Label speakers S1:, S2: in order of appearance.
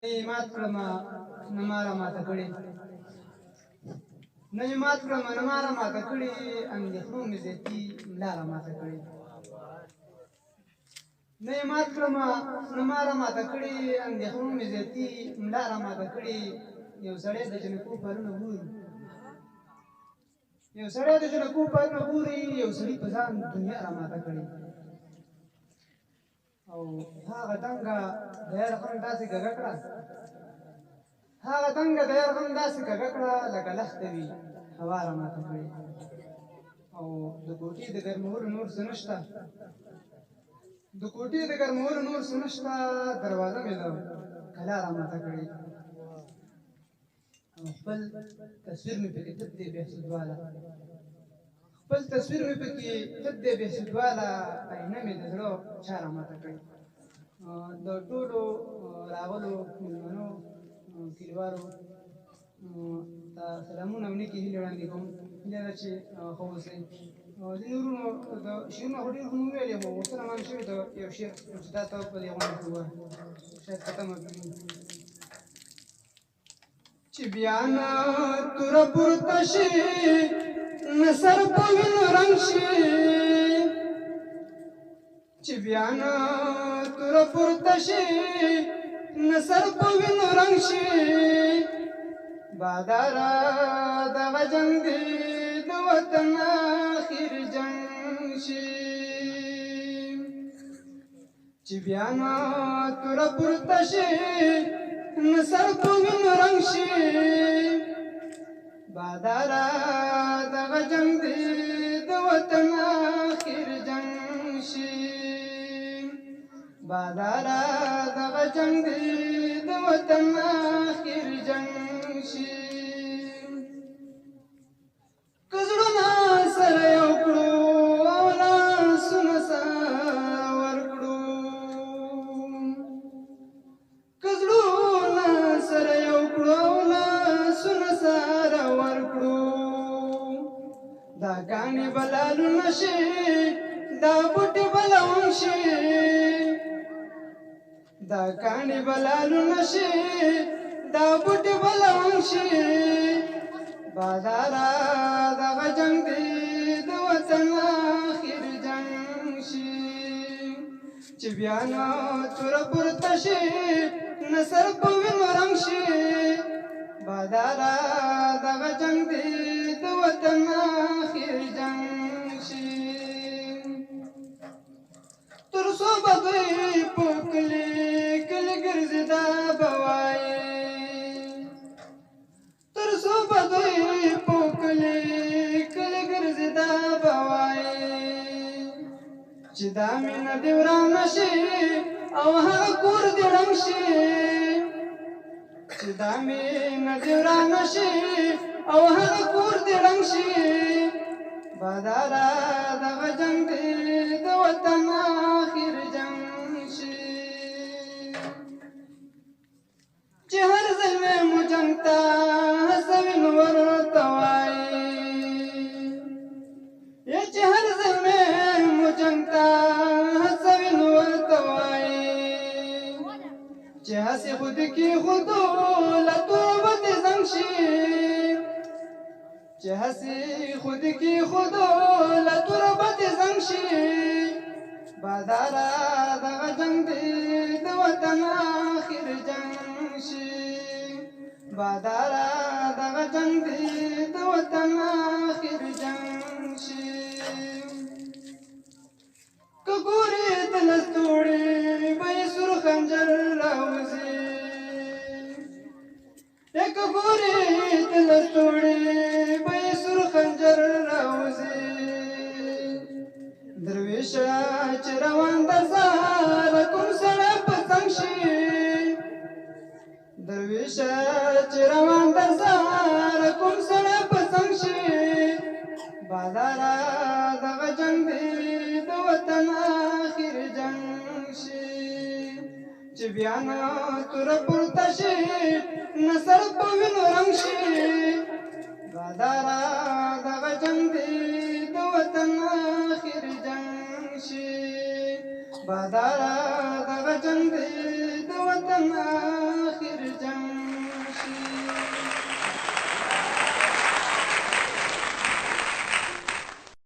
S1: مات کړم نه ماره ماته کړې نه یې مات کړم نه ماره ماته کړې اندېښنو مې زیاتي لاره ماته کړې نه یې مات کړم نه ماره ماته کړې اندېښنو مې زیاتي لاره ماته کړې یو سړی د جنکو پرونه ګوري یو سړی د جنکو پرونه ګوري یو سړي په ځان دنیا را ماته کړې او هغه دنګه د یرغل داسې ګږه کړه هغه دنګه د یرغل داسې ګږه کړه لکه لښته وي هوا را ماته کړې او د کوټې د ګرمولو نور څه نشته د کوټې د ګرمولو نور څه نشته دروازه مې د کلا را ماته کړې او خپل تصویر مې پکې تت دی بهسودواله خپل تصویر مې پکې تت دی بهسودواله آینه مې د زړه چا را ماته کړې د ټولو راغلو مېلمنو کلیوالو ته سلامونه او نیکې هیلې وړاندې کوم هیله ده چې ښه اوسئ ځینې ورونو د شعرونه خو ډېر ښه مو ویلې خو غوښتنه ما هم شوې ده یو شعر چې تا ته په دې غونډه کې ووایه شاید ختمه کړي چې بیا نه توره پورته شي نه سر په وینو رنګ شي چې بیا نه توره پورته شي نه سر په وینو رنګ شي باداره دغه جنګ دی د وطن اخر جنګ شي چې بیا نه توره پورته شي نه سر په وینو رنګ شي باداره دغه جنګ دی د وطن اخر جنګ شي باداره دغه جنګ دی د وطن اخر جنګ شي که زړونه سره یو کړو او لاسونه سره ورکړو که زړونه سره یو کړو او لاسونه سره ورکړو دا ګاڼې به لالونه شي دا بوټي به لونګ شي دا کاڼي به لالونه شي دا بوټي به لونګ شي باداره دغه جنګ دی د وطن اخر جنګ شي چې بیا نه توره پورته شي نه سر په وینو رنګ شي باداره دغه جنګ دی د وطن اخر جنګ شي تر څو به دوی په کلي کلي ګرځي دا به وایي تر څو به دوی په کلي کلي ګرځي دا به وایي چې دا مینه دې ورانه شي او هغه کور دې ړنګ شي چې دا مینه دې ورانه شي او هغه کور دې ړنګ شي باداره دغه جنګ دی د وطن اخر جنګ شي چې هر ځل مې مو جنګ ته هڅوي نو ورته وایي چې هر ځل مې مو جنګ ته هڅوي نو ورته وایي چې هسې خود کې خودو له توبه دې زنګ شي چې هسې خود کې خودو له توبه دې زنګ شي باداره دغه جنګ دی د وطن اخر جنګ شي باداره دغه جنګ دی د وطن اخر جنګ شي که ګورې د لستوړې به یې سور خنجر راوځي که ګورې د لستوړې به یې سور خنجر راوځي درویشه چې روان در سره کوم سړی په څنګ شي درویشه چې روان در سره کوم سړی په څنګ شي باداره دغه جنګ دی د وطن اخر جنګ شي چې بیا نه توره پورته شي نه سر په وینو رنګ شي باداره دغه جنګ دی د وطن اخر جنګ شي باداره دغه جنګ دی د وطن اخر